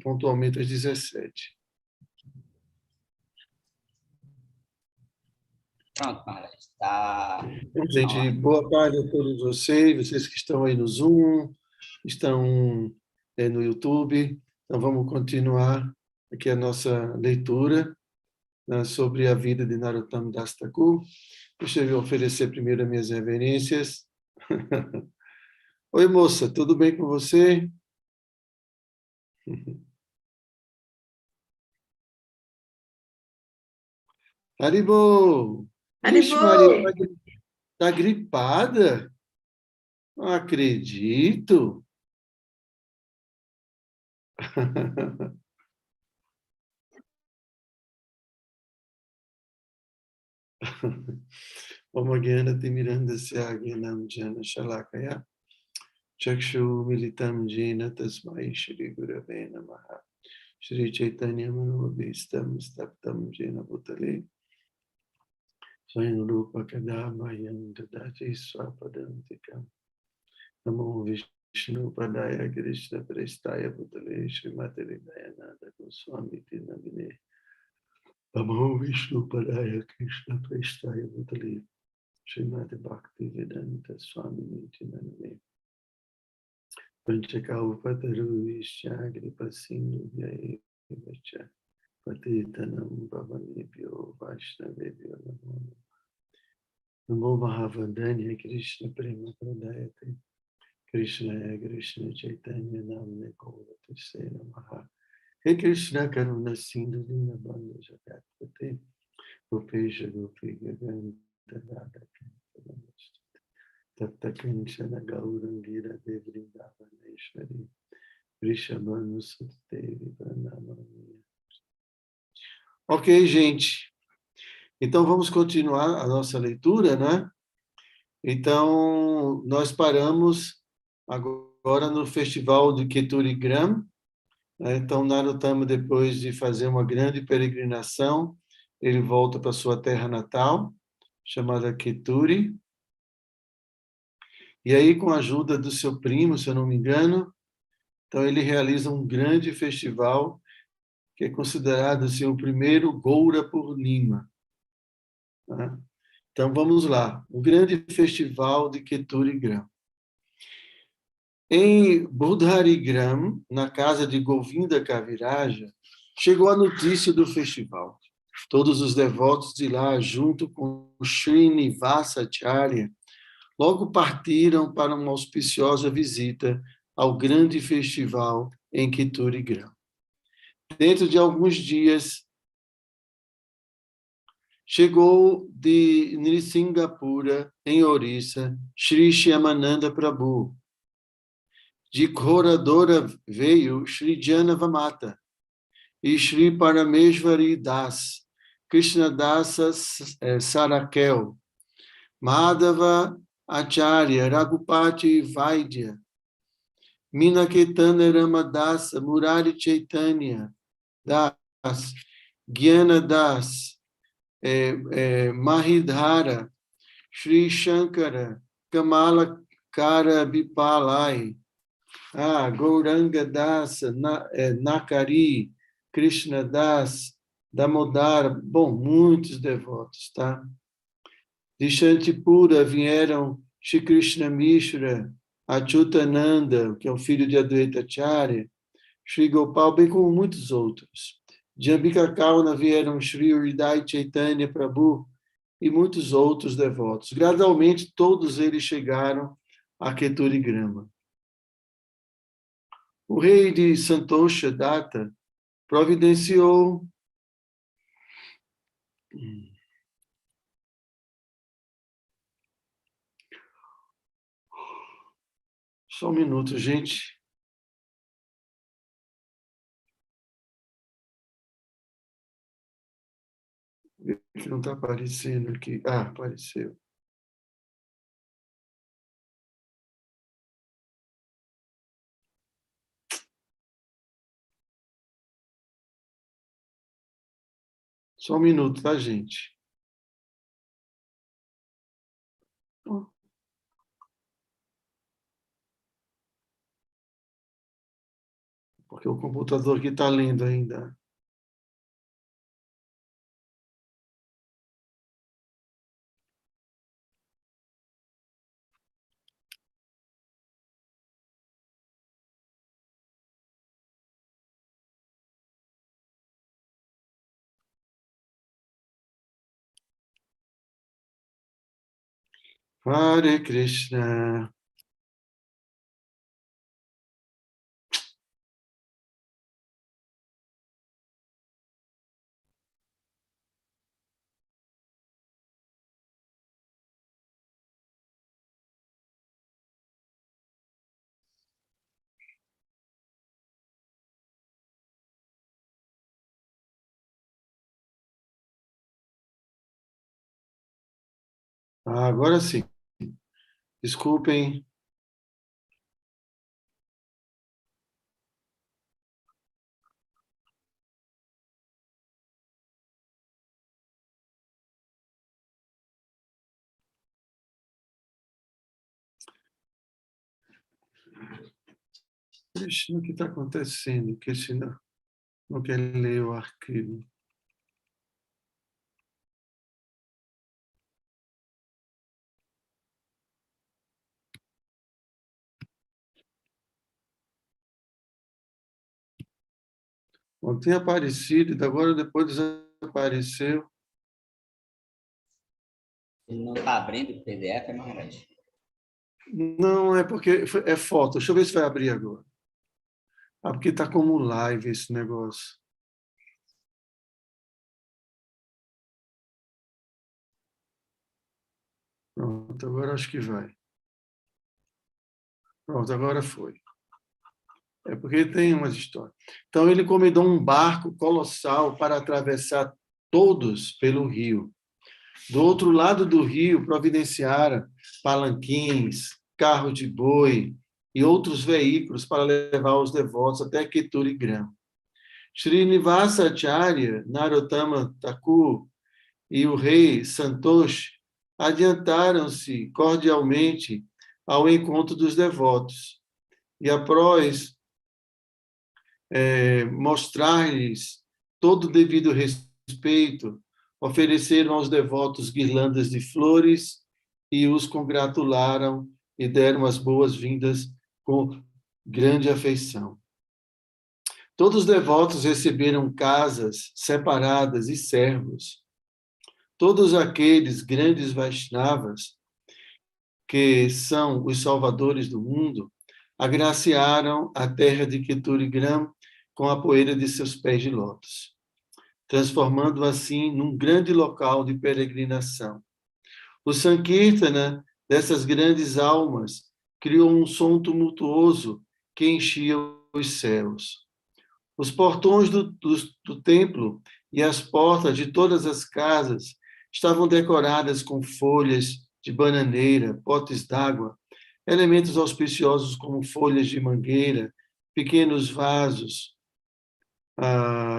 pontualmente às 17. Pronto, Maharaj. Tá. Bom, gente, boa tarde a todos vocês que estão aí no Zoom, estão no YouTube. Então, vamos continuar aqui a nossa leitura, né, sobre a vida de Narottam Das Thakur. Deixa eu oferecer primeiro as minhas reverências. Oi, moça, tudo bem com você? Haribo! Ixi, Maria, Haribo! tá gripada? Não acredito. Omagyanati Mirandasya Gyanam Jana Shalakaya Chakshu Militam Jena Tasmai Shri Gurave Namaha Shri Chaitanya Manobhistam Staptam Jena Bhutale Swayam Rupa Kadamayam Dadati Swapadantikam Namo Vishnu Padaya Krishna Prestaya Bhutale Srimati Dayananda Goswami Tinamine Namo Vishnu Padaya Krishna Prestaya Bhutale Srimati Bhakti Vedanta Swami Nityananda Panchakaupatarु Vishyagri Pasindu Vyayevacha Patitanam Bhavanebhyo Vaishnavebhyo Namo Namo Mahavandanya Krishna Prema Pradayate Krishna Krishna Chaitanya Namne Gaurati Se Namaha He Krishna Karuna Sindhu Dinabanda Jagatpate Gopesha Gopi Gaganta Radha Tapta Kanchana Gaurangira Devrindavaneshwari Vrishabhanu Sutdevi Pranamami. Ok, gente. Então, vamos continuar a nossa leitura, né? Então, nós paramos agora no festival de Keturigram, né? Então, Narottama, depois de fazer uma grande peregrinação, ele volta para sua terra natal, chamada Keturi. E aí, com a ajuda do seu primo, se eu não me engano, então ele realiza um grande festival que é considerado assim, o primeiro Goura Purnima. Né? Então, vamos lá. O grande festival de Keturigram. Em Budharigram, na casa de Govinda Kaviraja, chegou a notícia do festival. Todos os devotos de lá, junto com Srinivasa Acharya, logo partiram para uma auspiciosa visita ao grande festival em Keturigram. Dentro de alguns dias, chegou de Nrisingapura, em Orissa, Sri Shyamananda Prabhu. De Ghoradora veio Sri Janavamata e Sri Parameshwari Das, Krishnadasa Sarakel, Madhava Acharya, Raghupati Vaidya, Minaketana Ramadasa, Murari Chaitanya Das, Gyana Das, Mahidhara, Sri Shankara, Kamala Kara Bipalai, Gauranga Dasa, Nakari, Krishna Das, Damodara, bom, muitos devotos, tá? De Shantipura vieram Shri Krishna Mishra, Achyutananda, que é o filho de Advaita Acharya, Shri Gopal, bem como muitos outros. De Ambika Kauna vieram Shri Hridai Chaitanya Prabhu e muitos outros devotos. Gradualmente, todos eles chegaram a Keturigrama. O rei de Santosha Datta providenciou só um minuto, gente. Que não está aparecendo aqui. Apareceu. Só um minuto, tá, gente? porque o computador aqui está lendo ainda. Hare Krishna. Agora sim. Desculpem. Krishna, o que está acontecendo? Krishna não quer ler o arquivo. Ontem aparecido, e agora depois desapareceu. Ele não está abrindo o PDF, Maharaj? Não, é porque é foto. Deixa eu ver se vai abrir agora. Ah, porque está como live esse negócio. Pronto, agora acho que vai. Pronto, agora foi. É porque tem umas histórias. Então, ele encomendou um barco colossal para atravessar todos pelo rio. Do outro lado do rio, providenciara palanquins, carro de boi e outros veículos para levar os devotos até Keturigram. Srinivasa Acharya, Narottama Thakur e o rei Santosh adiantaram-se cordialmente ao encontro dos devotos. E após mostrar-lhes todo o devido respeito, ofereceram aos devotos guirlandas de flores e os congratularam e deram as boas-vindas com grande afeição. Todos os devotos receberam casas separadas e servos. Todos aqueles grandes Vaishnavas, que são os salvadores do mundo, agraciaram a terra de Keturigram com a poeira de seus pés de lótus, transformando assim num grande local de peregrinação. O Sankirtana dessas grandes almas criou um som tumultuoso que enchia os céus. Os portões do templo e as portas de todas as casas estavam decoradas com folhas de bananeira, potes d'água, elementos auspiciosos como folhas de mangueira, pequenos vasos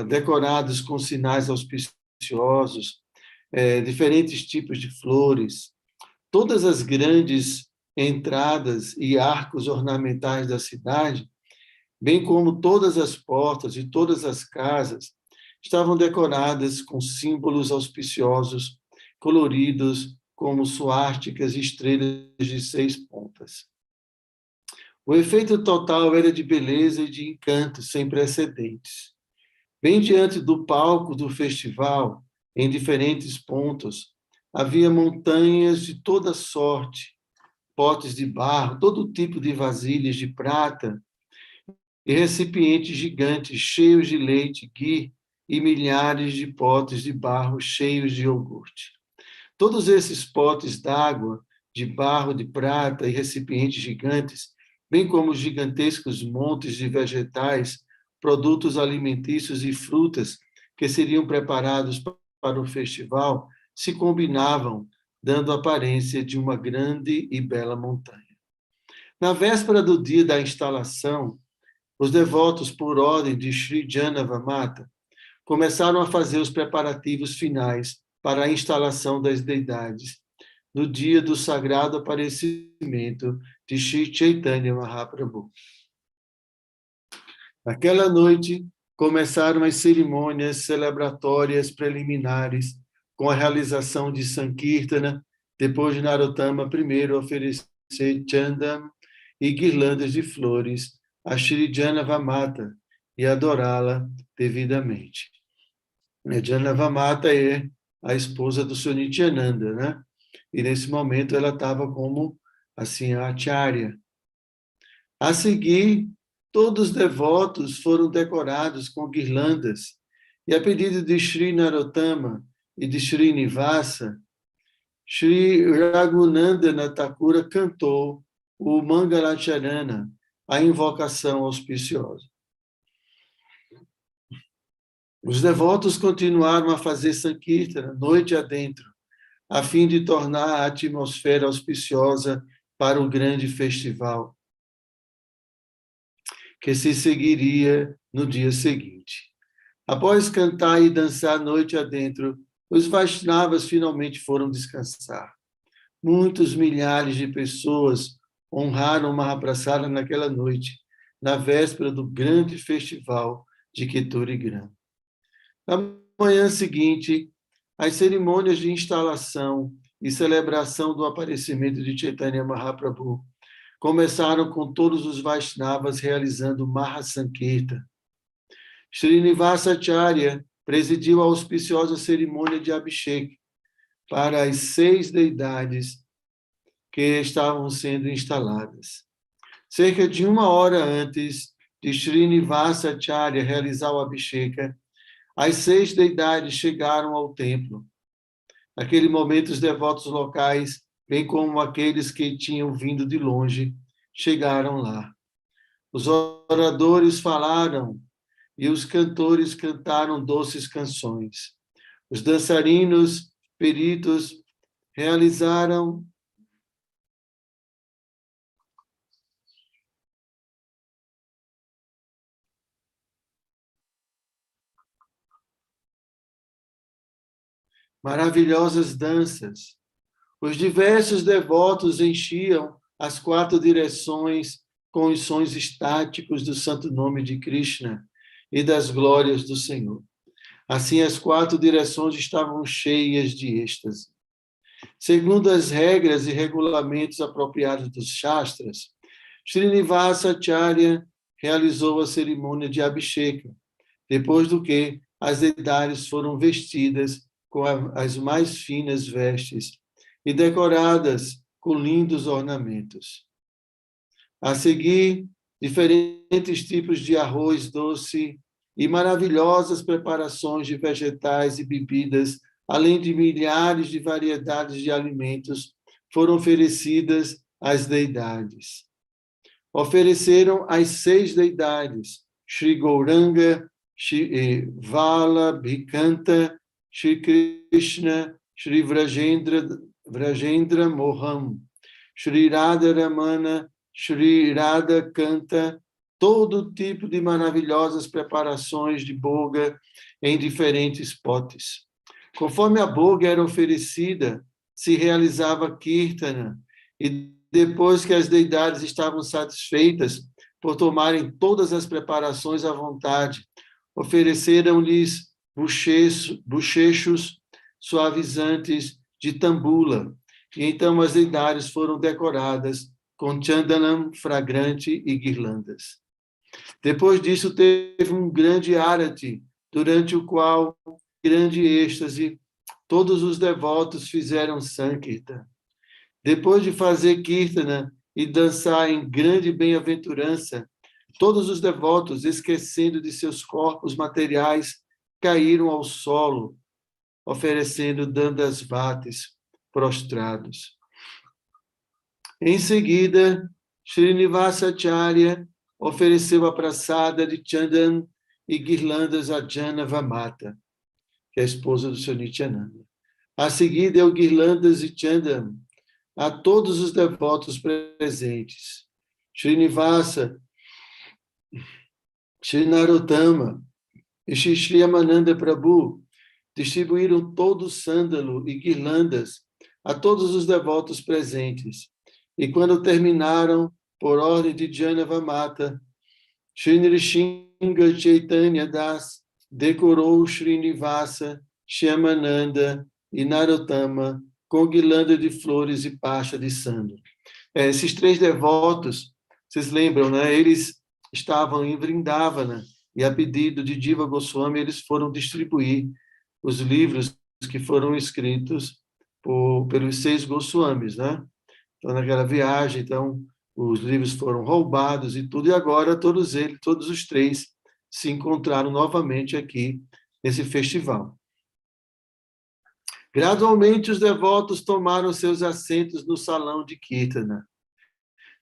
decorados com sinais auspiciosos, diferentes tipos de flores. Todas as grandes entradas e arcos ornamentais da cidade, bem como todas as portas e todas as casas, estavam decoradas com símbolos auspiciosos, coloridos como suásticas e estrelas de 6 pontas. O efeito total era de beleza e de encanto sem precedentes. Bem diante do palco do festival, em diferentes pontos, havia montanhas de toda sorte, potes de barro, todo tipo de vasilhas de prata e recipientes gigantes cheios de leite, ghee e milhares de potes de barro cheios de iogurte. Todos esses potes d'água, de barro, de prata e recipientes gigantes, bem como os gigantescos montes de vegetais, produtos alimentícios e frutas que seriam preparados para o festival, se combinavam, dando a aparência de uma grande e bela montanha. Na véspera do dia da instalação, os devotos, por ordem de Sri Janavamata, começaram a fazer os preparativos finais para a instalação das deidades, no dia do sagrado aparecimento de Sri Chaitanya Mahaprabhu. Naquela noite, começaram as cerimônias celebratórias preliminares, com a realização de Sankirtana, depois de Narottama primeiro oferecer Chandam e guirlandas de flores a Shri Janavamata e adorá-la devidamente. Janavamata é a esposa do Sr. Nityananda, né? E nesse momento ela estava como assim a acharya. A seguir, todos os devotos foram decorados com guirlandas e a pedido de Sri Narottama e de Sri Nivasa, Sri Raghunandana Thakura cantou o Mangalacharana, a invocação auspiciosa. Os devotos continuaram a fazer Sankirtana noite adentro, a fim de tornar a atmosfera auspiciosa para o grande festival, que se seguiria no dia seguinte. Após cantar e dançar noite adentro, os Vaishnavas finalmente foram descansar. Muitos milhares de pessoas honraram Mahaprasada naquela noite, na véspera do grande festival de Keturigram. Na manhã seguinte, as cerimônias de instalação e celebração do aparecimento de Chaitanya Mahaprabhu começaram com todos os Vaishnavas realizando Mahasankirtan. Srinivasacharya presidiu a auspiciosa cerimônia de Abhishek para as 6 deidades que estavam sendo instaladas. Cerca de 1 hora antes de Srinivasacharya realizar o Abhisheka, as 6 deidades chegaram ao templo. Naquele momento, os devotos locais, bem como aqueles que tinham vindo de longe, chegaram lá. Os oradores falaram e os cantores cantaram doces canções. Os dançarinos peritos realizaram maravilhosas danças. Os diversos devotos enchiam as 4 direções com os sons estáticos do santo nome de Krishna e das glórias do Senhor. Assim, as 4 direções estavam cheias de êxtase. Segundo as regras e regulamentos apropriados dos Shastras, Srinivasacharya realizou a cerimônia de Abhisheka, depois do que as deidades foram vestidas com as mais finas vestes e decoradas com lindos ornamentos. A seguir, diferentes tipos de arroz doce e maravilhosas preparações de vegetais e bebidas, além de milhares de variedades de alimentos, foram oferecidas às deidades. Ofereceram às 6 deidades, Shri Gauranga, Shri Vallabhikanta, Shri Krishna, Shri Vrajendra Moham, Shri Radharamana, Shri Radha Kanta, todo tipo de maravilhosas preparações de boga em diferentes potes. Conforme a boga era oferecida, se realizava Kirtana, e depois que as deidades estavam satisfeitas por tomarem todas as preparações à vontade, ofereceram-lhes bochechos suavizantes de tambula, e então as deidades foram decoradas com chandanam fragrante e guirlandas. Depois disso, teve um grande arati, durante o qual, grande êxtase, todos os devotos fizeram Sankirtan. Depois de fazer Kirtana e dançar em grande bem-aventurança, todos os devotos, esquecendo de seus corpos materiais, caíram ao solo, oferecendo dandasvatis prostrados. Em seguida, Srinivasacharya ofereceu a praçada de Chandan e guirlandas a Janavamata, que é a esposa do Sr. Nityananda. A seguir, deu guirlandas e Chandan a todos os devotos presentes. Srinivasa, Shri Narottama e Shri Amananda Prabhu distribuíram todo o sândalo e guirlandas a todos os devotos presentes. E quando terminaram, por ordem de Janavamata, Shri Nrsimha Chaitanya Das decorou Srinivasa, Shyamananda e Narottama com guirlanda de flores e pasha de sândalo. Esses três devotos, vocês lembram, né? Eles estavam em Vrindavana e, a pedido de Jiva Goswami, eles foram distribuir os livros que foram escritos pelos 6 Goswamis, né? Então, naquela viagem, então, os livros foram roubados e tudo, e agora todos os três, se encontraram novamente aqui nesse festival. Gradualmente, os devotos tomaram seus assentos no salão de Kirtana.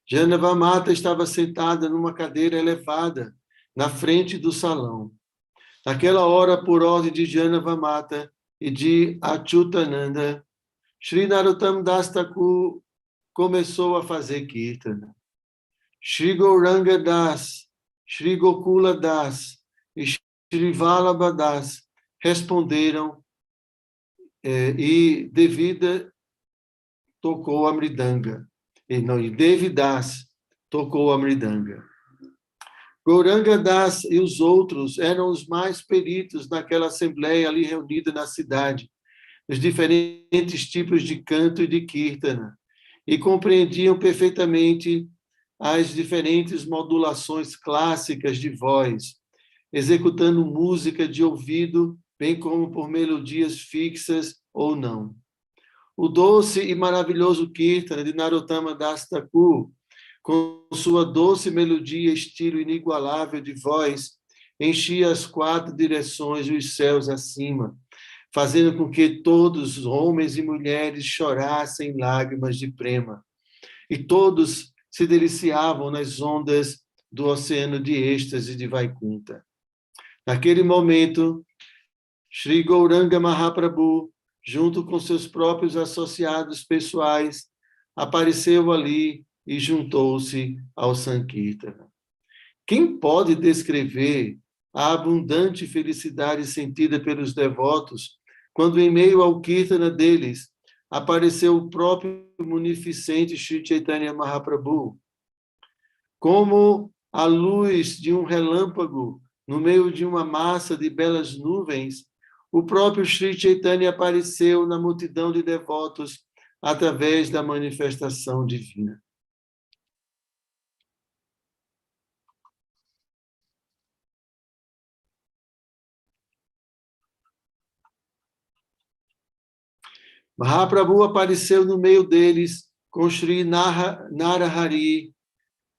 Janavamata estava sentada numa cadeira elevada na frente do salão. Naquela hora, por ordem de Janavamata e de Achyutananda, Sri Narottam Das Thakur começou a fazer Kirtana. Sri Gauranga Das, Sri Gokula Das e Sri Vallabha Das responderam e Devida tocou a mridanga. E Devi Das tocou a mridanga. Gauranga Das e os outros eram os mais peritos naquela assembleia ali reunida na cidade, os diferentes tipos de canto e de kirtana, e compreendiam perfeitamente as diferentes modulações clássicas de voz, executando música de ouvido, bem como por melodias fixas ou não. O doce e maravilhoso Kirtana de Narottama Das Thakur, com sua doce melodia e estilo inigualável de voz, enchia as 4 direções e os céus acima, fazendo com que todos, homens e mulheres, chorassem lágrimas de prema. E todos se deliciavam nas ondas do oceano de êxtase de Vaikunta. Naquele momento, Sri Gauranga Mahaprabhu, junto com seus próprios associados pessoais, apareceu ali e juntou-se ao Sankirtana. Quem pode descrever a abundante felicidade sentida pelos devotos quando, em meio ao Kirtana deles, apareceu o próprio munificente Sri Chaitanya Mahaprabhu? Como a luz de um relâmpago no meio de uma massa de belas nuvens, o próprio Sri Chaitanya apareceu na multidão de devotos através da manifestação divina. Mahaprabhu apareceu no meio deles com Sri Narahari,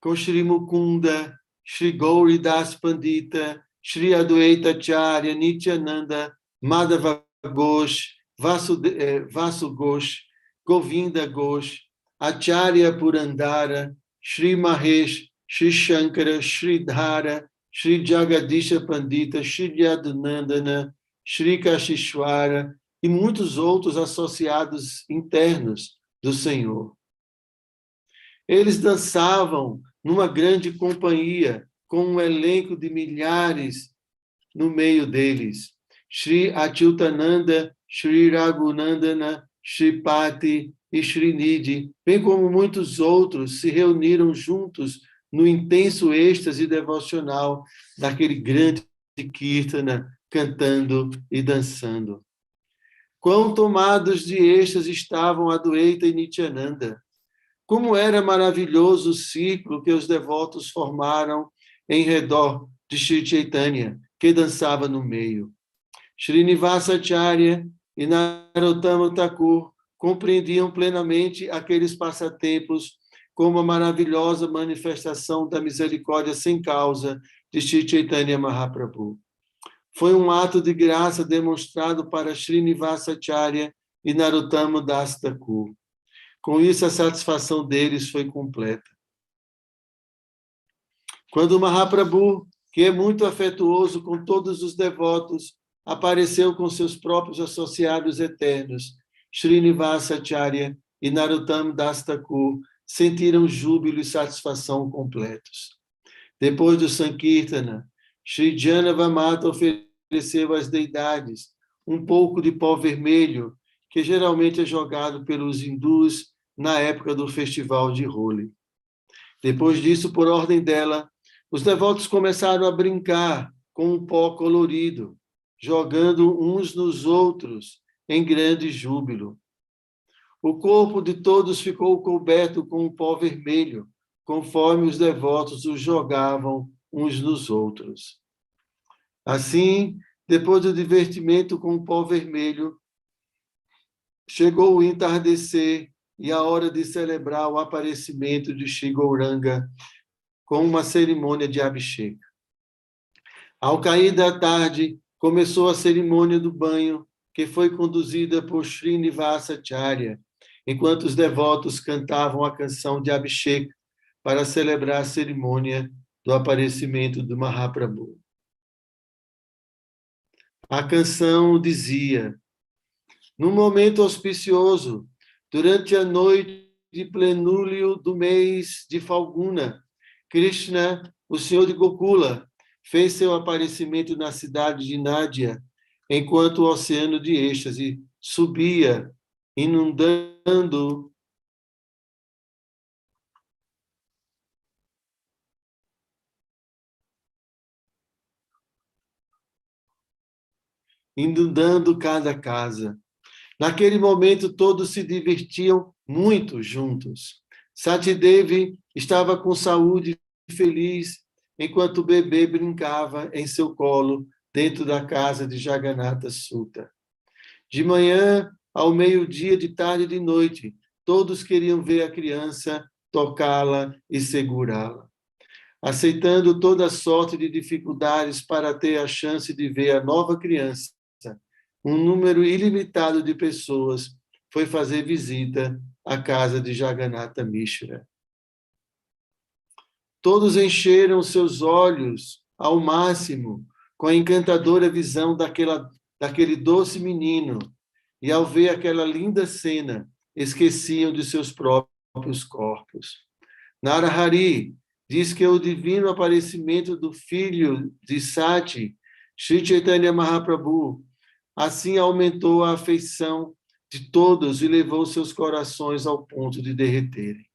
com Sri Mukunda, Sri Gauri Das Pandita, Sri Adwaita Acharya, Nityananda, Madhava Ghosh, Vasu Ghosh, Govinda Ghosh, Acharya Purandara, Sri Mahesh, Sri Shankara, Sri Dhara, Sri Jagadisha Pandita, Sri Yadunandana, Sri Kashishwara e muitos outros associados internos do Senhor. Eles dançavam numa grande companhia, com um elenco de milhares no meio deles. Sri Achyutananda, Sri Raghunandana, Sri Pati e Sri Nidhi, bem como muitos outros, se reuniram juntos no intenso êxtase devocional daquele grande Kirtana, cantando e dançando. Quão tomados de êxtase estavam Adwaita e Nityananda! Como era maravilhoso o círculo que os devotos formaram em redor de Sri Chaitanya, que dançava no meio. Srinivasa Acharya e Narottama Thakur compreendiam plenamente aqueles passatempos como a maravilhosa manifestação da misericórdia sem causa de Sri Chaitanya Mahaprabhu. Foi um ato de graça demonstrado para Srinivasa Acharya e Narottama Das Thakur. Com isso, a satisfação deles foi completa. Quando Mahaprabhu, que é muito afetuoso com todos os devotos, apareceu com seus próprios associados eternos, Srinivasa Acharya e Narottama Das Thakur sentiram júbilo e satisfação completos. Depois do Sankirtana, Sri Janavamata ofereceu às deidades um pouco de pó vermelho, que geralmente é jogado pelos hindus na época do festival de Holi. Depois disso, por ordem dela, Os devotos começaram a brincar com um pó colorido, jogando uns nos outros em grande júbilo. O corpo de todos ficou coberto com um pó vermelho, conforme os devotos o jogavam uns nos outros. Assim, depois do divertimento com o pó vermelho, chegou o entardecer e a hora de celebrar o aparecimento de Shri Gauranga com uma cerimônia de Abhishek. Ao cair da tarde, começou a cerimônia do banho, que foi conduzida por Srinivasacharya, enquanto os devotos cantavam a canção de Abhishek para celebrar a cerimônia do aparecimento do Mahaprabhu. A canção dizia: num momento auspicioso, durante a noite de plenúlio do mês de Falguna, Krishna, o Senhor de Gokula, fez seu aparecimento na cidade de Nádia, enquanto o oceano de êxtase subia, inundando cada casa. Naquele momento, todos se divertiam muito juntos. Satidevi estava com saúde e feliz, enquanto o bebê brincava em seu colo, dentro da casa de Jagannatha Sutta. De manhã, ao meio-dia, de tarde e de noite, todos queriam ver a criança, tocá-la e segurá-la. Aceitando toda sorte de dificuldades para ter a chance de ver a nova criança, um número ilimitado de pessoas foi fazer visita à casa de Jagannatha Mishra. Todos encheram seus olhos ao máximo com a encantadora visão daquele doce menino, e ao ver aquela linda cena, esqueciam de seus próprios corpos. Narahari diz que o divino aparecimento do filho de Sati, Sri Chaitanya Mahaprabhu, assim aumentou a afeição de todos e levou seus corações ao ponto de derreterem.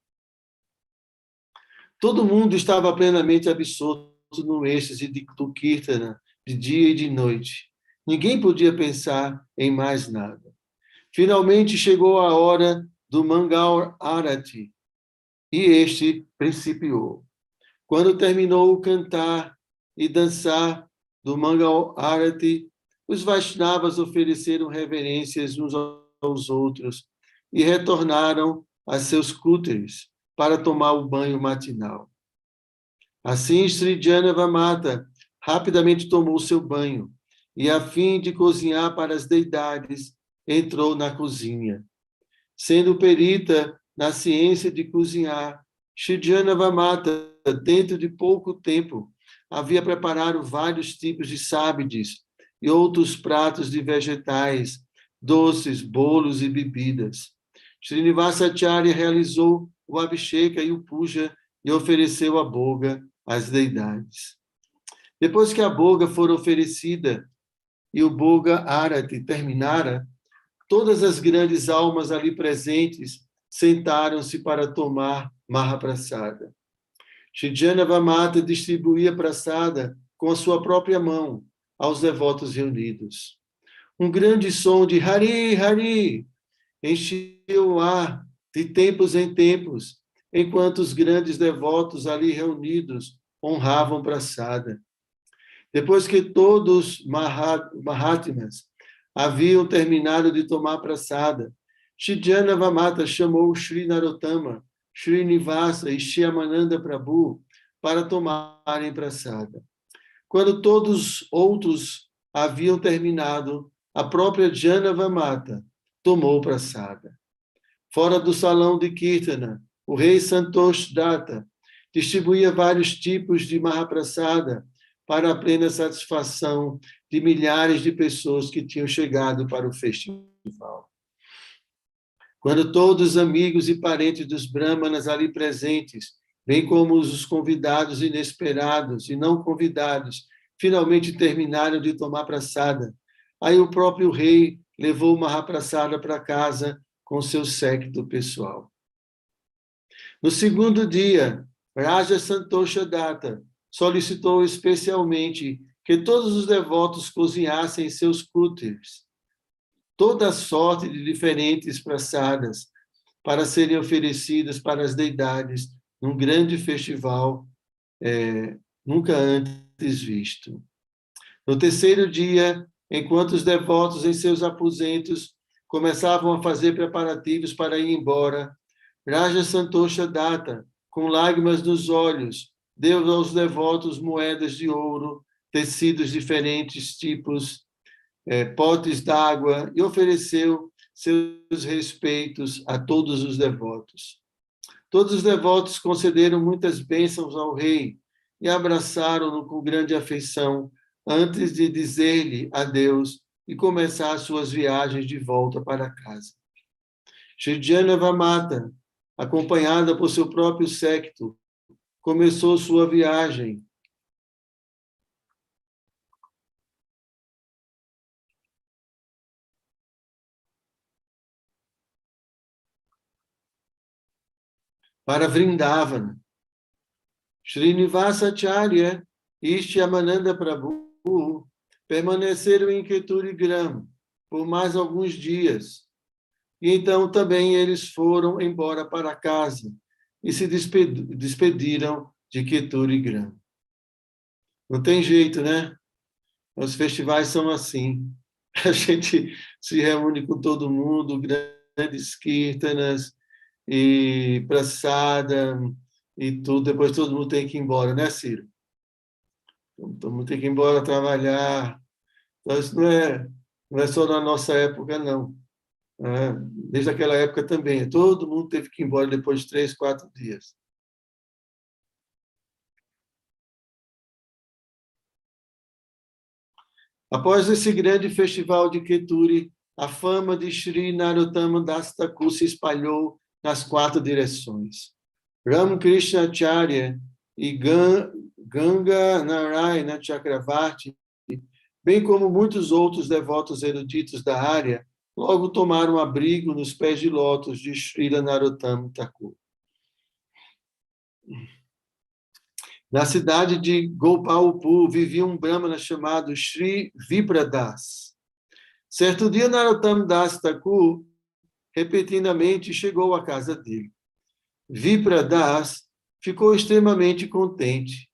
Todo mundo estava plenamente absorto no êxtase do Kirtana, de dia e de noite. Ninguém podia pensar em mais nada. Finalmente chegou a hora do Mangal Arati, e este principiou. Quando terminou o cantar e dançar do Mangal Arati, os Vaishnavas ofereceram reverências uns aos outros e retornaram a seus cúteres para tomar o banho matinal. Assim, Sri Janavamata rapidamente tomou seu banho e, a fim de cozinhar para as deidades, entrou na cozinha. Sendo perita na ciência de cozinhar, Sri Janavamata, dentro de pouco tempo, havia preparado vários tipos de sábides e outros pratos de vegetais, doces, bolos e bebidas. Srinivasacharya realizou o Abhisheka e o Puja e ofereceu a boga às deidades. Depois que a boga for oferecida e o boga Arati terminara, todas as grandes almas ali presentes sentaram-se para tomar Mahaprasada. Shri Janavamata distribuía prasada com a sua própria mão aos devotos reunidos. Um grande som de Hari, Hari enchia o ar de tempos em tempos, enquanto os grandes devotos ali reunidos honravam prasada. Depois que todos os Mahatmas haviam terminado de tomar prasada, Shri Janavamata chamou Shri Narottama, Shri Nivasa e Shyamananda Prabhu para tomarem prasada. Quando todos os outros haviam terminado, a própria Janavamata tomou prasada. Fora do salão de Kirtana, o rei Santosh Datta distribuía vários tipos de Mahaprasada para a plena satisfação de milhares de pessoas que tinham chegado para o festival. Quando todos os amigos e parentes dos Brahmanas ali presentes, bem como os convidados inesperados e não convidados, finalmente terminaram de tomar prasada, aí o próprio rei levou Mahaprasada para casa com seu séquito pessoal. No segundo dia, Raja Santosha Datta solicitou especialmente que todos os devotos cozinhassem seus cúteres, toda sorte de diferentes praçadas, para serem oferecidas para as deidades num grande festival nunca antes visto. No terceiro dia, enquanto os devotos em seus aposentos começavam a fazer preparativos para ir embora, Raja Santosha Datta, com lágrimas nos olhos, deu aos devotos moedas de ouro, tecidos de diferentes tipos, potes d'água, e ofereceu seus respeitos a todos os devotos. Todos os devotos concederam muitas bênçãos ao rei e abraçaram-no com grande afeição, antes de dizer-lhe adeus e começar suas viagens de volta para casa. Shri Janavamata, acompanhada por seu próprio séquito, começou sua viagem. Para Vrindavana. Srinivasacharya e Shyamananda Prabhu permaneceram em Keturigram por mais alguns dias. E então também eles foram embora para casa e se despediram de Keturigram. Não tem jeito, né? Os festivais são assim. A gente se reúne com todo mundo, grandes kirtanas e praçada e tudo. Depois todo mundo tem que ir embora, né, Ciro? Todo mundo tem que ir embora trabalhar. Então, isso não é só na nossa época, não. Desde aquela época também. Todo mundo teve que ir embora depois de 3, 4 dias. Após esse grande festival de Keturi, a fama de Sri Narottama Das Thakur se espalhou nas 4 direções. Ramakrishna Acharya e Ganga Narayana Chakravarti, bem como muitos outros devotos eruditos da área, logo tomaram abrigo nos pés de lótus de Srila Narottama Thakur. Na cidade de Gopalpur vivia um brahmana chamado Sri Vipradas. Certo dia, Narottama Das Thakur repetidamente chegou à casa dele. Vipradas ficou extremamente contente.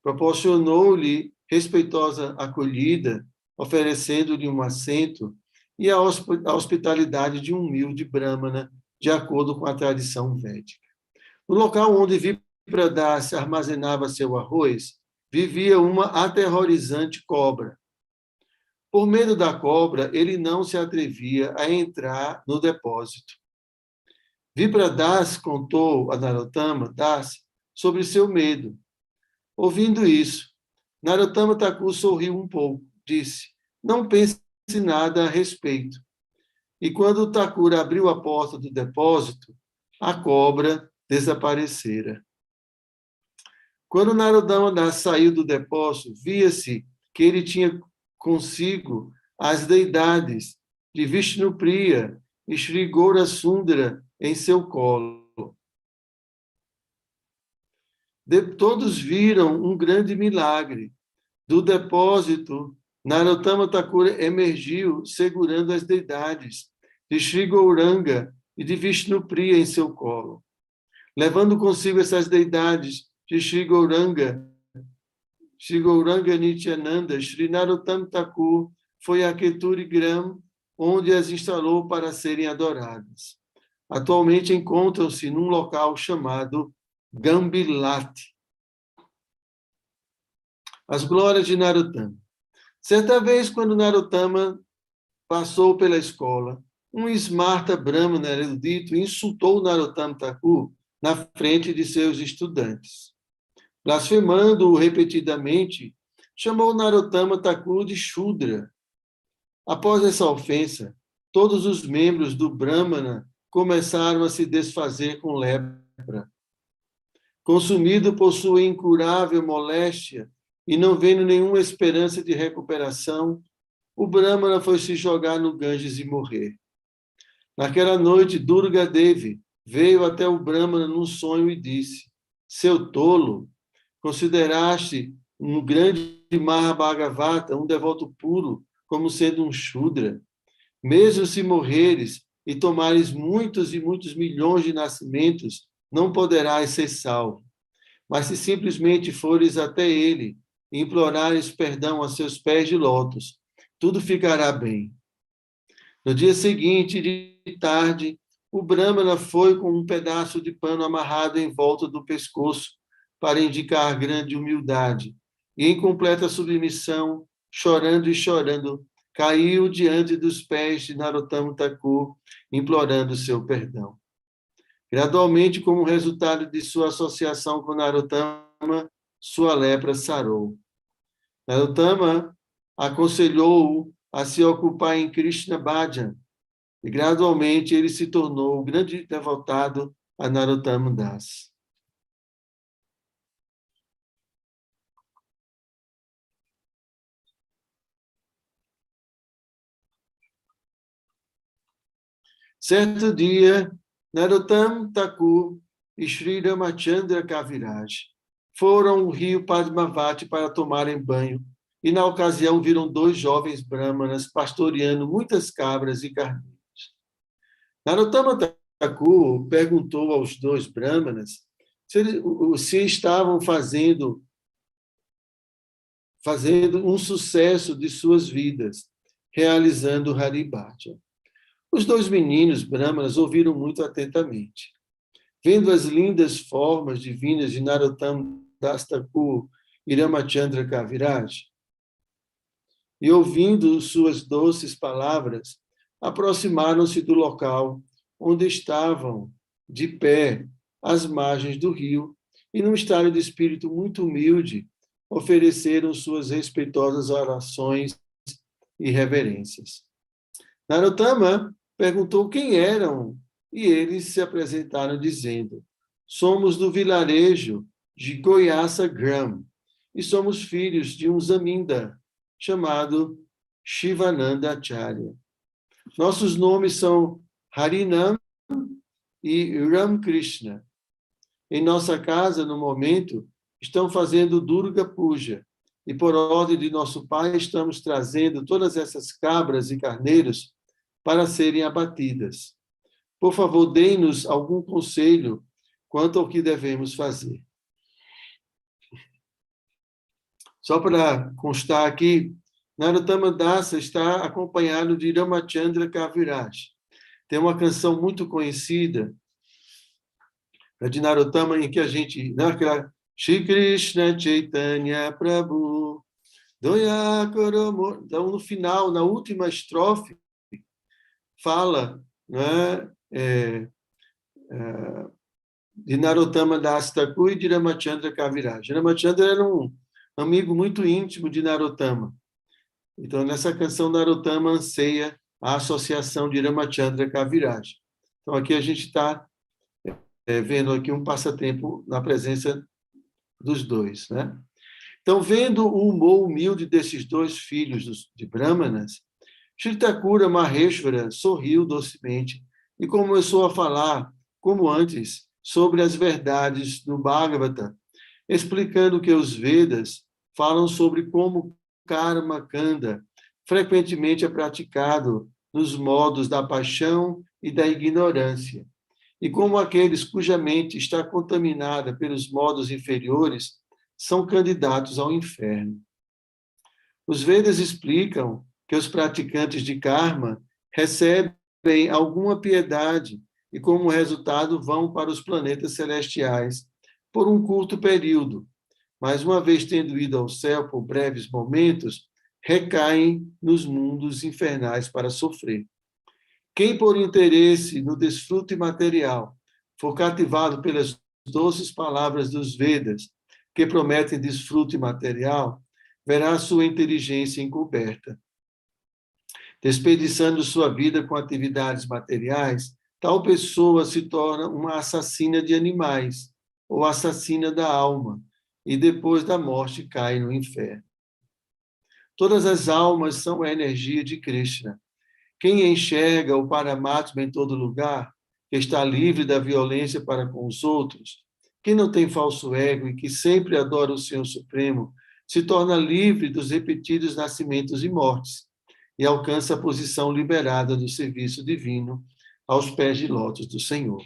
Proporcionou-lhe respeitosa acolhida, oferecendo-lhe um assento e a hospitalidade de um humilde brahmana, de acordo com a tradição védica. No local onde Vipradas armazenava seu arroz, vivia uma aterrorizante cobra. Por medo da cobra, ele não se atrevia a entrar no depósito. Vipradas contou a Narottama Das sobre seu medo. Ouvindo isso, Narottama Thakur sorriu um pouco, disse: "Não pense nada a respeito." E quando Thakur abriu a porta do depósito, a cobra desaparecera. Quando Narottama Das saiu do depósito, via-se que ele tinha consigo as deidades de Vishnupriya e Shri Gaurasundara em seu colo. Todos viram um grande milagre. Do depósito, Narottama Thakur emergiu segurando as deidades de Shri Gauranga e de Vishnupriya em seu colo. Levando consigo essas deidades de Shri Gauranga Nityananda, Shri Narottama Thakur foi a Keturigram, onde as instalou para serem adoradas. Atualmente encontram-se num local chamado Gambilati. As glórias de Narottama. Certa vez, quando Narottama passou pela escola, um Smarta Brahmana erudito insultou Narottama Thakur na frente de seus estudantes. Blasfemando-o repetidamente, chamou Narottama Thakur de Shudra. Após essa ofensa, todos os membros do Brahmana começaram a se desfazer com lepra. Consumido por sua incurável moléstia e não vendo nenhuma esperança de recuperação, o Brahmana foi se jogar no Ganges e morrer. Naquela noite, Durga Devi veio até o Brahmana num sonho e disse: "Seu tolo, Consideraste um grande Mahabhagavata, um devoto puro, como sendo um Shudra. Mesmo se morreres e tomares muitos e muitos milhões de nascimentos, não poderás ser salvo. Mas se simplesmente fores até ele e implorares perdão a seus pés de lótus, tudo ficará bem. No dia seguinte, de tarde, o Brahmana foi com um pedaço de pano amarrado em volta do pescoço para indicar grande humildade. E em completa submissão, chorando e chorando, caiu diante dos pés de Narottama Thakur, implorando seu perdão. Gradualmente, como resultado de sua associação com Narottama, sua lepra sarou. Narottama aconselhou-o a se ocupar em Krishna Bhajan, e gradualmente ele se tornou o grande devotado a Narottama Das. Certo dia, Narottama Thakur e Sri Ramachandra Kaviraj foram ao rio Padmavati para tomarem banho, e na ocasião viram 2 jovens brahmanas pastoreando muitas cabras e carneiros. Narottama Thakur perguntou aos 2 brahmanas se estavam fazendo um sucesso de suas vidas, realizando Hari Bhajan. Os 2 meninos brahmanas ouviram muito atentamente. Vendo as lindas formas divinas de Narottama Das Thakur e Ramachandra Kaviraj, e ouvindo suas doces palavras, aproximaram-se do local onde estavam de pé às margens do rio e, num estado de espírito muito humilde, ofereceram suas respeitosas orações e reverências. Narottama perguntou quem eram e eles se apresentaram dizendo: somos do vilarejo de Goyasa Gram e somos filhos de um Zaminda chamado Shivananda Acharya. Nossos nomes são Harinam e Ramkrishna. Em nossa casa, no momento, estão fazendo Durga Puja e, por ordem de nosso pai, estamos trazendo todas essas cabras e carneiros para serem abatidas. Por favor, deem-nos algum conselho quanto ao que devemos fazer. Só para constar aqui, Narottama Dasa está acompanhado de Ramachandra Kaviraj. Tem uma canção muito conhecida de Narottama em que a gente... Aquela Shri Krishna Chaitanya Prabhu Doya Koromo. Então, no final, na última estrofe, fala, né, de Narottama Das Thakur e de Ramachandra Kaviraj. Ramachandra era um amigo muito íntimo de Narottama. Então, nessa canção, Narottama anseia a associação de Ramachandra Kaviraj. Então, aqui a gente está vendo aqui um passatempo na presença dos 2, né? Então, vendo o humor humilde desses 2 filhos de Brahmanas, Shri Thakura Maheshwara sorriu docemente e começou a falar, como antes, sobre as verdades do Bhagavata, explicando que os Vedas falam sobre como Karma Kanda frequentemente é praticado nos modos da paixão e da ignorância, e como aqueles cuja mente está contaminada pelos modos inferiores são candidatos ao inferno. Os Vedas explicam que os praticantes de karma recebem alguma piedade e, como resultado, vão para os planetas celestiais por um curto período, mas, uma vez tendo ido ao céu por breves momentos, recaem nos mundos infernais para sofrer. Quem, por interesse no desfrute material, for cativado pelas doces palavras dos Vedas, que prometem desfrute material, verá sua inteligência encoberta. Desperdiçando sua vida com atividades materiais, tal pessoa se torna uma assassina de animais, ou assassina da alma, e depois da morte cai no inferno. Todas as almas são a energia de Krishna. Quem enxerga o Paramatma em todo lugar, que está livre da violência para com os outros, Quem não tem falso ego e que sempre adora o Senhor Supremo, se torna livre dos repetidos nascimentos e mortes e alcança a posição liberada do serviço divino aos pés de lótus do Senhor.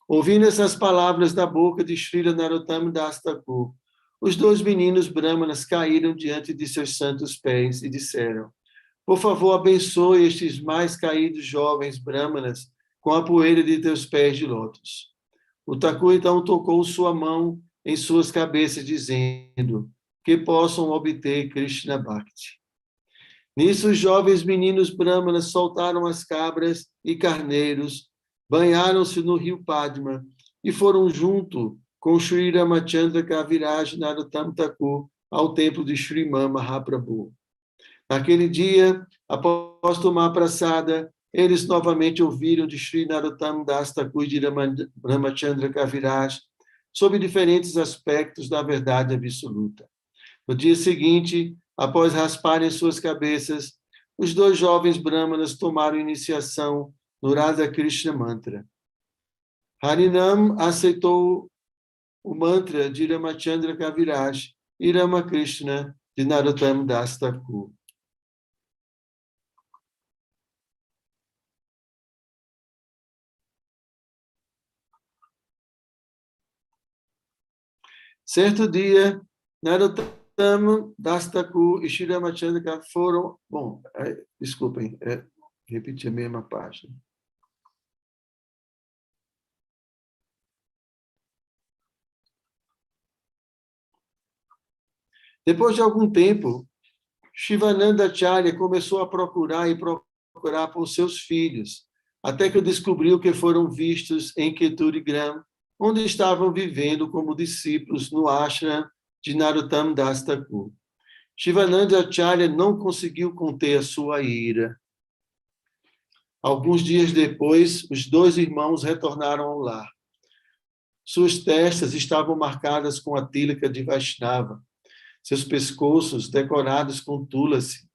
Ouvindo essas palavras da boca de Srila Narottama Das Thakur, os dois meninos brahmanas caíram diante de seus santos pés e disseram: por favor, abençoe estes mais caídos jovens brahmanas com a poeira de teus pés de lótus. O Thakur então tocou sua mão em suas cabeças, dizendo que possam obter Krishna Bhakti. Nisso, os jovens meninos brahmanas soltaram as cabras e carneiros, banharam-se no rio Padma e foram junto com Sri Ramachandra Kaviraj Narottam Thakur ao templo de Sriman Mahaprabhu. Naquele dia, após tomar praçada, eles novamente ouviram de Sri Narottam Das Thakur e de Ramachandra Kaviraj sobre diferentes aspectos da verdade absoluta. No dia seguinte, após rasparem suas cabeças, os dois jovens brahmanas tomaram iniciação no Radha Krishna Mantra. Harinam aceitou o mantra de Ramachandra Kaviraj e Ramakrishna de Narottam Das Thakur. Certo dia, Narottam Das Thakur e Sri Ramachandra foram... Bom, desculpem, repeti a mesma página. Depois de algum tempo, Shivananda Acharya começou a procurar por seus filhos, até que descobriu que foram vistos em Keturigram, onde estavam vivendo como discípulos no ashram de Narottam Das Thakur. Shivananda Acharya não conseguiu conter a sua ira. Alguns dias depois, os dois irmãos retornaram ao lar. Suas testas estavam marcadas com a tílica de Vaishnava, seus pescoços decorados com tulasi,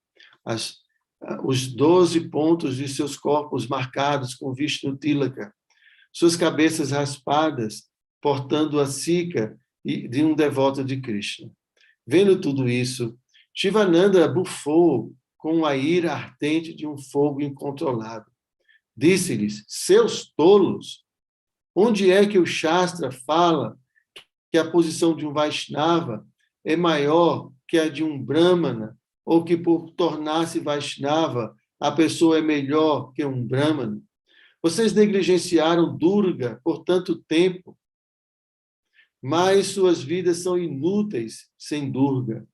os 12 pontos de seus corpos marcados com Vishnu Tilaka, suas cabeças raspadas, portando a sika de um devoto de Krishna. Vendo tudo isso, Shivananda bufou com a ira ardente de um fogo incontrolável. Disse-lhes: seus tolos, onde é que o Shastra fala que a posição de um Vaishnava é maior que a de um Brahmana, ou que por tornar-se Vaishnava a pessoa é melhor que um Brahmana? Vocês negligenciaram Durga por tanto tempo, mas suas vidas são inúteis sem Durga.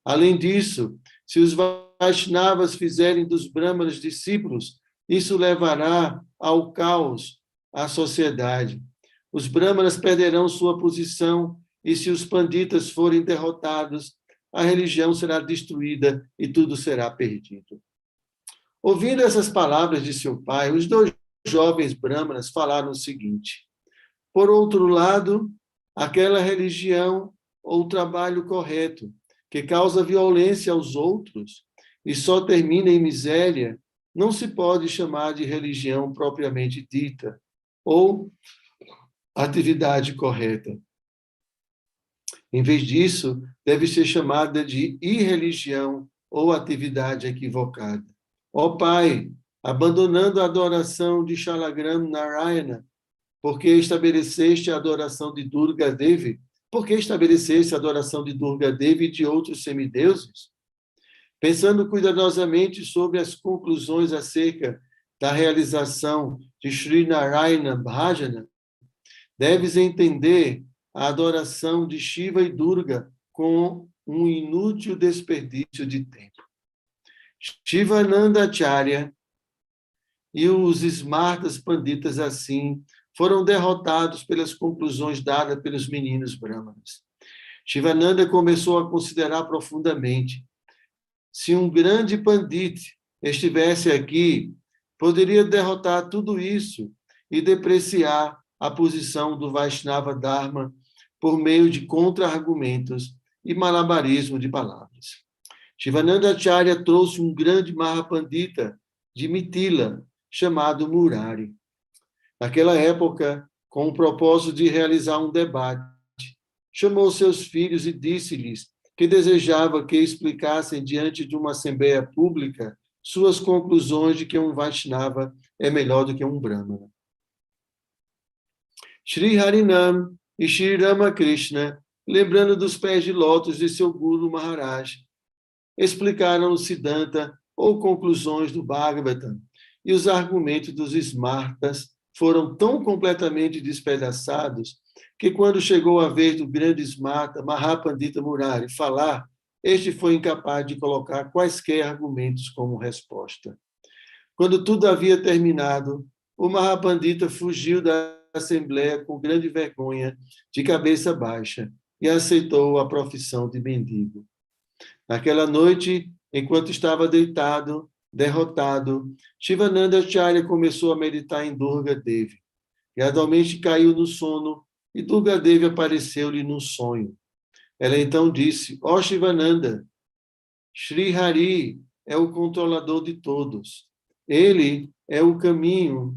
Além disso, se os Vaishnavas fizerem dos Brahmanas discípulos, isso levará ao caos à sociedade. Os Brahmanas perderão sua posição e, se os Panditas forem derrotados, a religião será destruída e tudo será perdido. Ouvindo essas palavras de seu pai, os dois jovens Brahmanas falaram o seguinte: por outro lado, aquela religião ou trabalho correto que causa violência aos outros e só termina em miséria, não se pode chamar de religião propriamente dita ou atividade correta. Em vez disso, deve ser chamada de irreligião ou atividade equivocada. Ó Pai, abandonando a adoração de Shalagram Narayana, porque estabeleceste a adoração de Durga Devi, porque estabeleceste a adoração de Durga Devi e de outros semideuses? Pensando cuidadosamente sobre as conclusões acerca da realização de Sri Narayana Bhajana, deves entender a adoração de Shiva e Durga com um inútil desperdício de tempo. Shivananda Acharya e os Smartas Panditas, assim, foram derrotados pelas conclusões dadas pelos meninos brahmanas. Shivananda começou a considerar profundamente: se um grande pandit estivesse aqui, poderia derrotar tudo isso e depreciar a posição do Vaishnava Dharma por meio de contra-argumentos e malabarismo de palavras. Shivananda Acharya trouxe um grande Mahapandita de Mithila, chamado Murari. Naquela época, com o propósito de realizar um debate. Chamou seus filhos e disse-lhes que desejava que explicassem diante de uma assembleia pública suas conclusões de que um Vaishnava é melhor do que um Brahmana. Sri Harinam e Sri Ramakrishna, lembrando dos pés de lótus de seu Guru Maharaj, explicaram o Siddhanta ou conclusões do Bhagavatam, e os argumentos dos Smartas foram tão completamente despedaçados que, quando chegou a vez do grande Smarta, Mahapandita Murari, falar, este foi incapaz de colocar quaisquer argumentos como resposta. Quando tudo havia terminado, o Mahapandita fugiu da assembleia com grande vergonha, de cabeça baixa, e aceitou a profissão de mendigo. Naquela noite, enquanto estava deitado, derrotado, Shivananda Acharya começou a meditar em Durga Devi. Gradualmente caiu no sono e Durga Devi apareceu-lhe num sonho. Ela então disse: ó Shivananda, Sri Hari é o controlador de todos. Ele é o caminho.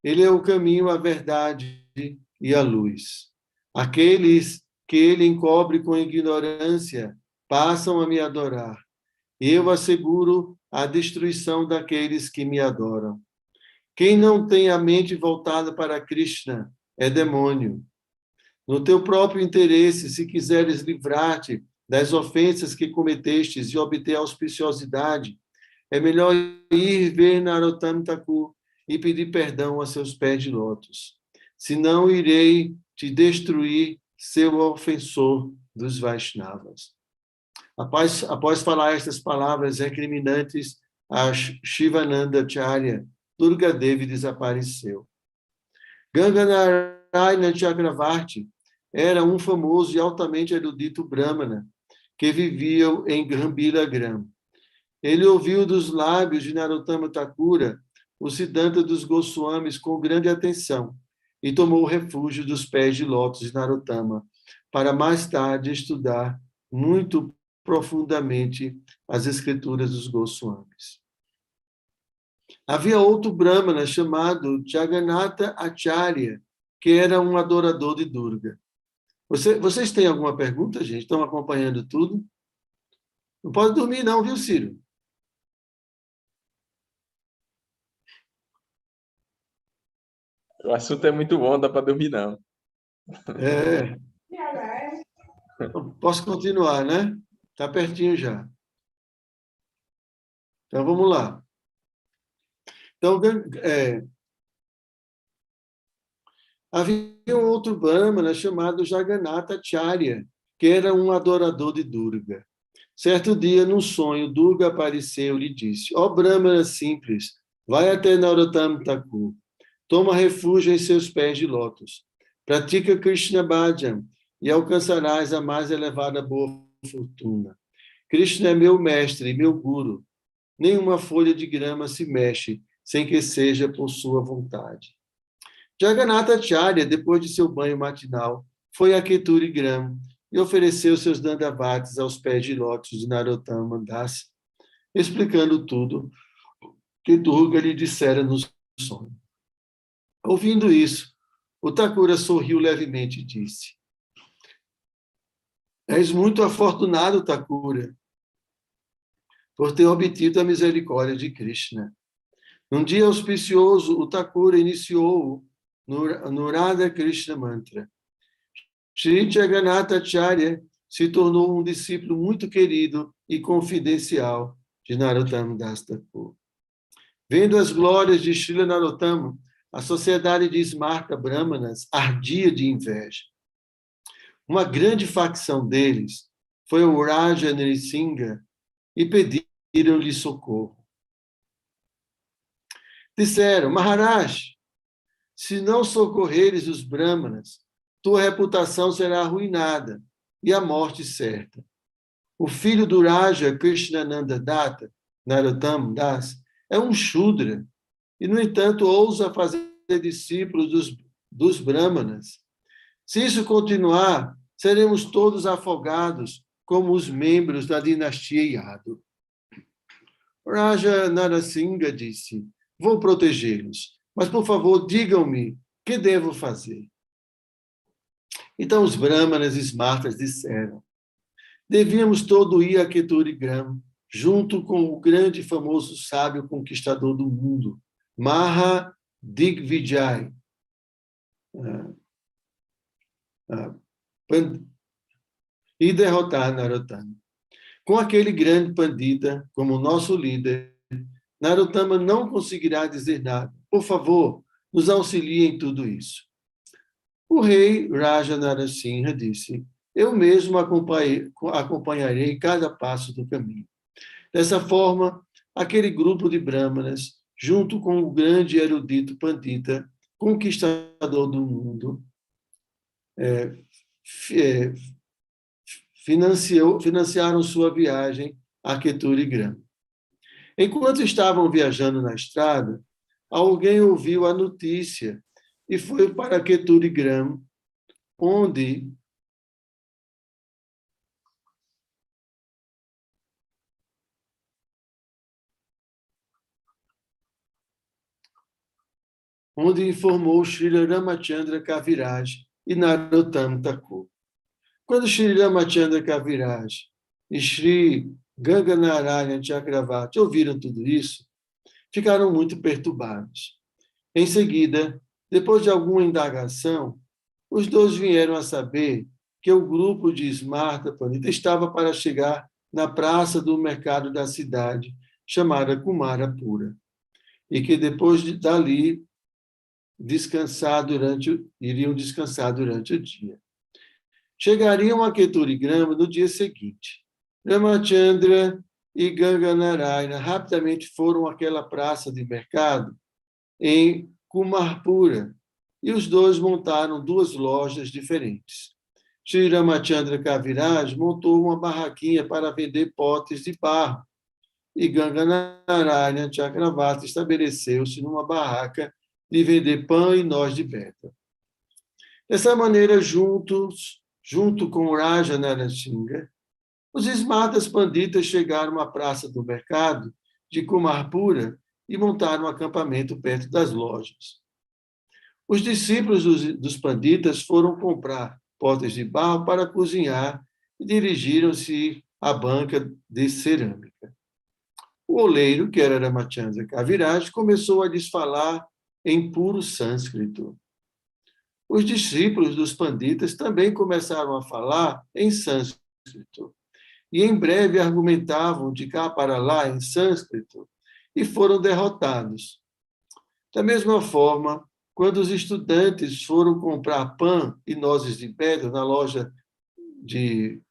Ele é o caminho, a verdade e a luz. Aqueles que ele encobre com ignorância passam a me adorar. Eu asseguro a destruição daqueles que me adoram. Quem não tem a mente voltada para Krishna é demônio. No teu próprio interesse, se quiseres livrar-te das ofensas que cometestes e obter auspiciosidade, é melhor ir ver Narottam Thakur e pedir perdão a seus pés de lótus. Senão irei te destruir, seu ofensor dos Vaishnavas. Após falar estas palavras recriminantes a Shivananda Acharya, Durga Devi desapareceu. Ganganarayana Chakravarti era um famoso e altamente erudito brahmana que vivia em Gambhira Gram. Ele ouviu dos lábios de Narottama Thakura o Siddhanta dos Goswamis com grande atenção e tomou refúgio dos pés de lótus de Narottama para mais tarde estudar muito profundamente as escrituras dos Goswamis. Havia outro brahmana chamado Jagannatha Acharya, que era um adorador de Durga. Vocês têm alguma pergunta, gente? Estão acompanhando tudo? Não pode dormir não, viu, Ciro? O assunto é muito bom, dá para dormir não. É. Posso continuar, né? Está pertinho já. Então, vamos lá. Então, havia um outro brahmana chamado Jagannatha Acharya, que era um adorador de Durga. Certo dia, num sonho, Durga apareceu e lhe disse: ó brahmana simples, vai até Narottama Thakur, toma refúgio em seus pés de lótus, pratica Krishna Bhajan e alcançarás a mais elevada boa fortuna. Krishna é meu mestre e meu guru. Nenhuma folha de grama se mexe sem que seja por sua vontade. Jagannatha Acharya, depois de seu banho matinal, foi a Keturi Gram e ofereceu seus dandavatis aos pés de lótus de Narottama Das, explicando tudo que Durga lhe dissera no sonho. Ouvindo isso, o Thakura sorriu levemente e disse: és muito afortunado, Thakura, por ter obtido a misericórdia de Krishna. Num dia auspicioso, o Thakura iniciou no Radha Krishna Mantra. Sri Jagannatha Acharya se tornou um discípulo muito querido e confidencial de Narottama Das Thakur. Vendo as glórias de Srila Narottama, a sociedade de Smarta Brahmanas ardia de inveja. Uma grande facção deles foi o Raja Nrsimha e pediram-lhe socorro. Disseram: Maharaj, se não socorreres os Brahmanas, tua reputação será arruinada e a morte certa. O filho do Raja Krishnananda Datta, Narottama Das, é um Shudra e, no entanto, ousa fazer discípulos dos Brahmanas. Se isso continuar, seremos todos afogados como os membros da dinastia Yadu. Raja Narasingha disse: vou protegê-los, mas, por favor, digam-me, que devo fazer? Então os brahmanas e smartas disseram: devíamos todo ir a Keturigram, junto com o grande e famoso sábio conquistador do mundo, Maha Digvijay, e derrotar Narottama. Com aquele grande pandita como nosso líder, Narottama não conseguirá dizer nada. Por favor, nos auxilie em tudo isso. O rei Raja Narasimha disse: eu mesmo acompanharei cada passo do caminho. Dessa forma, aquele grupo de brahmanas, junto com o grande erudito Pandita, conquistador do mundo, financiaram sua viagem a Keturigram. Enquanto estavam viajando na estrada, alguém ouviu a notícia e foi para Keturigram, onde informou Srila Ramachandra Kaviraj e Narottam Thakur. Quando Sri Ramachandra Kaviraj e Sri Ganganarayana Chakravarti ouviram tudo isso, ficaram muito perturbados. Em seguida, depois de alguma indagação, os dois vieram a saber que o grupo de Smarta Pandita estava para chegar na praça do mercado da cidade, chamada Kumarapura, e que depois dali iriam descansar durante o dia. Chegariam a Keturigram no dia seguinte. Ramachandra e Ganganarayana rapidamente foram àquela praça de mercado em Kumarapura e os dois montaram duas lojas diferentes. Sri Ramachandra Kaviraj montou uma barraquinha para vender potes de barro e Ganganarayana Chakravarti estabeleceu-se numa barraca de vender pão e noz de beta. Dessa maneira, junto com Raja Narasimha, os Smartas Panditas chegaram à praça do mercado de Kumarapura e montaram um acampamento perto das lojas. Os discípulos dos Panditas foram comprar potes de barro para cozinhar e dirigiram-se à banca de cerâmica. O oleiro, que era Ramachandra Kaviraj, começou a lhes falar em puro sânscrito. Os discípulos dos Panditas também começaram a falar em sânscrito e em breve argumentavam de cá para lá em sânscrito e foram derrotados. Da mesma forma, quando os estudantes foram comprar pão e nozes de pedra na loja de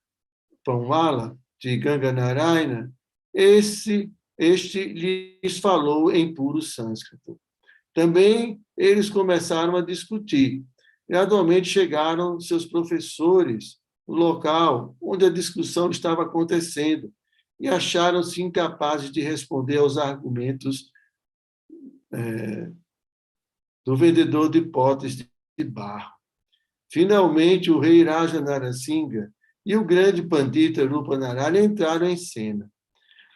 Pãoala, de Ganganarayana, este lhes falou em puro sânscrito. Também eles começaram a discutir. Gradualmente chegaram seus professores no local onde a discussão estava acontecendo e acharam-se incapazes de responder aos argumentos do vendedor de potes de barro. Finalmente, o rei Raja Narasimha e o grande pandita Rupa Narayana entraram em cena.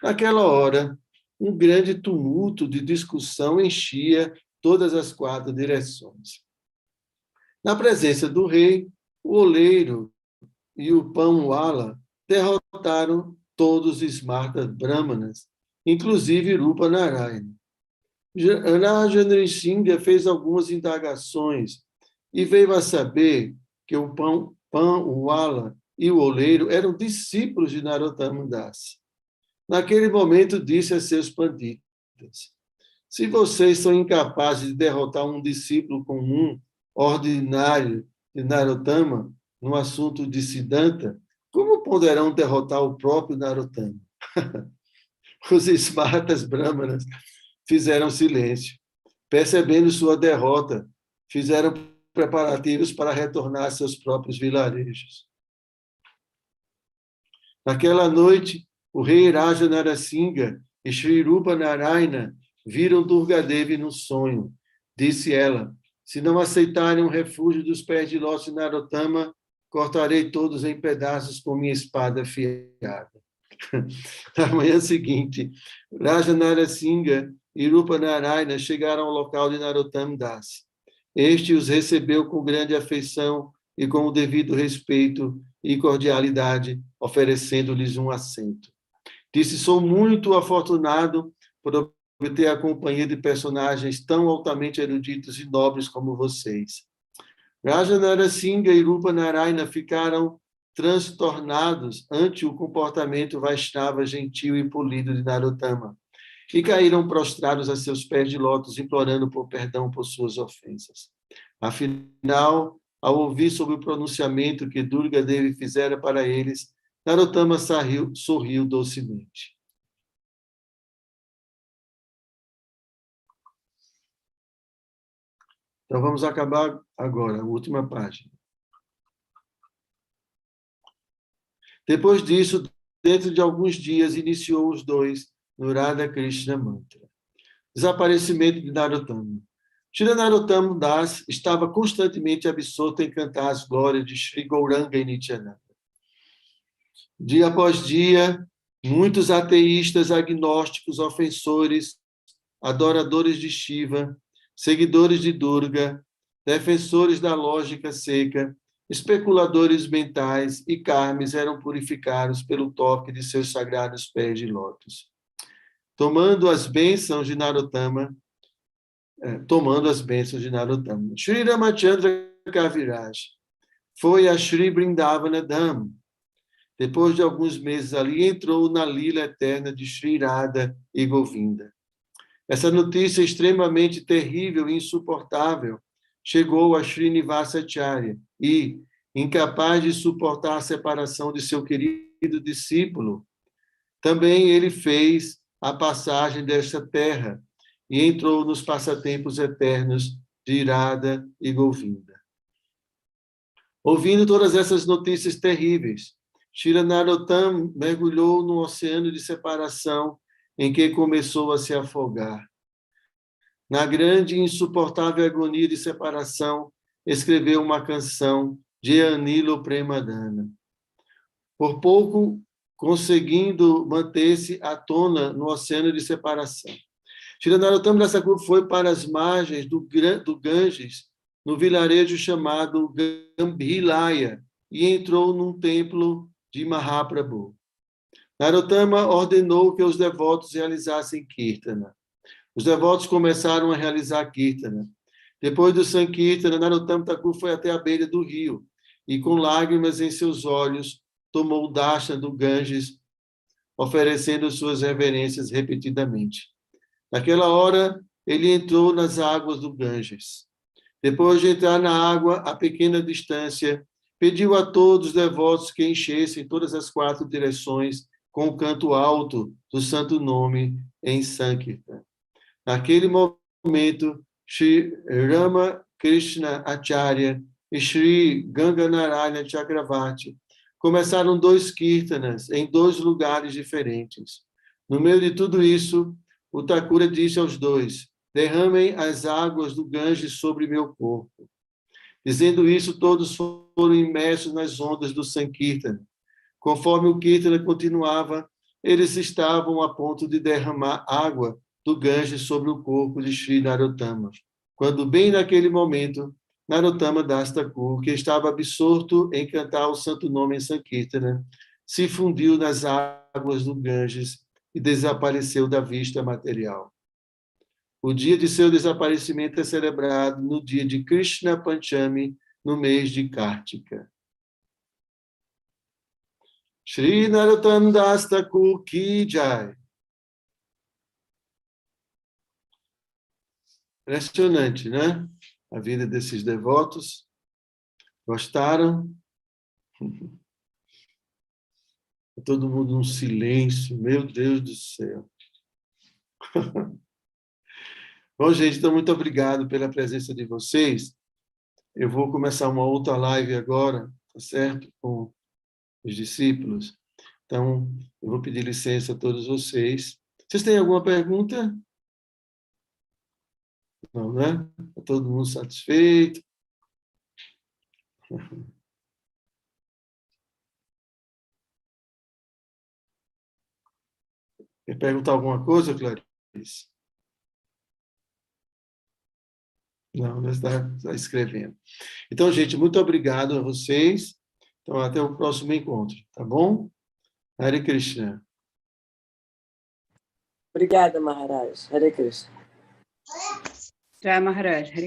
Naquela hora, um grande tumulto de discussão enchia todas as quatro direções. Na presença do rei, o oleiro e o Pãoala derrotaram todos os Smarta Brahmanas, inclusive Rupa Narayana. Raja Narasimha fez algumas indagações e veio a saber que o Pãoala e o oleiro eram discípulos de Narottama Das. Naquele momento, disse a seus panditas: se vocês são incapazes de derrotar um discípulo comum, ordinário de Narottama, no assunto de Siddhanta, como poderão derrotar o próprio Narottama? Os Smartas Brahmanas fizeram silêncio. Percebendo sua derrota, fizeram preparativos para retornar a seus próprios vilarejos. Naquela noite, o rei Raja Narasimha e Sri Rupa Narayana viram Durgadevi no sonho. Disse ela: se não aceitarem um refúgio dos pés de lótus de Narottama, cortarei todos em pedaços com minha espada afiada. Na manhã seguinte, Raja Narasimha e Rupa Narayana chegaram ao local de Narottam Das. Este os recebeu com grande afeição e com o devido respeito e cordialidade, oferecendo-lhes um assento. Disse: sou muito afortunado por obter a companhia de personagens tão altamente eruditos e nobres como vocês. Raja Narasimha e Rupa Narayana ficaram transtornados ante o comportamento Vaishnava gentil e polido de Narottama e caíram prostrados a seus pés de lótus, implorando por perdão por suas ofensas. Afinal, ao ouvir sobre o pronunciamento que Durga Devi fizera para eles, Narottama sorriu docemente. Então, vamos acabar agora, a última página. Depois disso, dentro de alguns dias, iniciou os dois no Radha Krishna Mantra. Desaparecimento de Narottama. Shri Narottam Das estava constantemente absorto em cantar as glórias de Shri Gauranga e Nityananda. Dia após dia, muitos ateístas, agnósticos, ofensores, adoradores de Shiva, seguidores de Durga, defensores da lógica seca, especuladores mentais e karmis eram purificados pelo toque de seus sagrados pés de lótus. Tomando as bênçãos de Narottama, Shri Ramachandra Kaviraj foi a Shri Vrindavana Dham. Depois de alguns meses ali, entrou na lila eterna de Shri Radha e Govinda. Essa notícia extremamente terrível e insuportável chegou a Srinivasacharya e, incapaz de suportar a separação de seu querido discípulo, também ele fez a passagem desta terra e entrou nos passatempos eternos de Radha e Govinda. Ouvindo todas essas notícias terríveis, Shri Narottam mergulhou no oceano de separação em que começou a se afogar. Na grande e insuportável agonia de separação, escreveu uma canção de Anilo Premadana. Por pouco, conseguindo manter-se à tona no oceano de separação. Shri Narottam Das Thakur foi para as margens do Ganges, no vilarejo chamado Gambhilaya, e entrou num templo de Mahaprabhu. Narottama ordenou que os devotos realizassem Kirtana. Os devotos começaram a realizar Kirtana. Depois do Sankirtana, Narottama Thakur foi até a beira do rio e, com lágrimas em seus olhos, tomou o darshan do Ganges, oferecendo suas reverências repetidamente. Naquela hora, ele entrou nas águas do Ganges. Depois de entrar na água, a pequena distância, pediu a todos os devotos que enchessem todas as 4 direções com o canto alto do santo nome em Sankirtan. Naquele momento, Shri Rama Krishna Acharya e Shri Ganganarayana Chakravarti começaram 2 kirtanas em 2 lugares diferentes. No meio de tudo isso, o Thakura disse aos dois: derramem as águas do Ganges sobre meu corpo. Dizendo isso, todos foram imersos nas ondas do Sankirtana. Conforme o Kirtana continuava, eles estavam a ponto de derramar água do Ganges sobre o corpo de Shri Narottama. Quando, bem naquele momento, Narottama Das Thakur, que estava absorto em cantar o santo nome em Sankirtana, se fundiu nas águas do Ganges e desapareceu da vista material. O dia de seu desaparecimento é celebrado no dia de Krishna Panchami, no mês de Kartika. Shri Narottam Das Thakur Ki Jai. Impressionante, né? A vida desses devotos. Gostaram? Todo mundo num silêncio. Meu Deus do céu. Bom, gente, então muito obrigado pela presença de vocês. Eu vou começar uma outra live agora, tá certo? Com os discípulos. Então, eu vou pedir licença a todos vocês. Vocês têm alguma pergunta? Não, né? Está todo mundo satisfeito? Quer perguntar alguma coisa, Clarice? Não, não está escrevendo. Então, gente, muito obrigado a vocês. Então, até o próximo encontro, tá bom? Hare Krishna. Obrigada, Maharaj. Hare Krishna. Jai Maharaj. Hare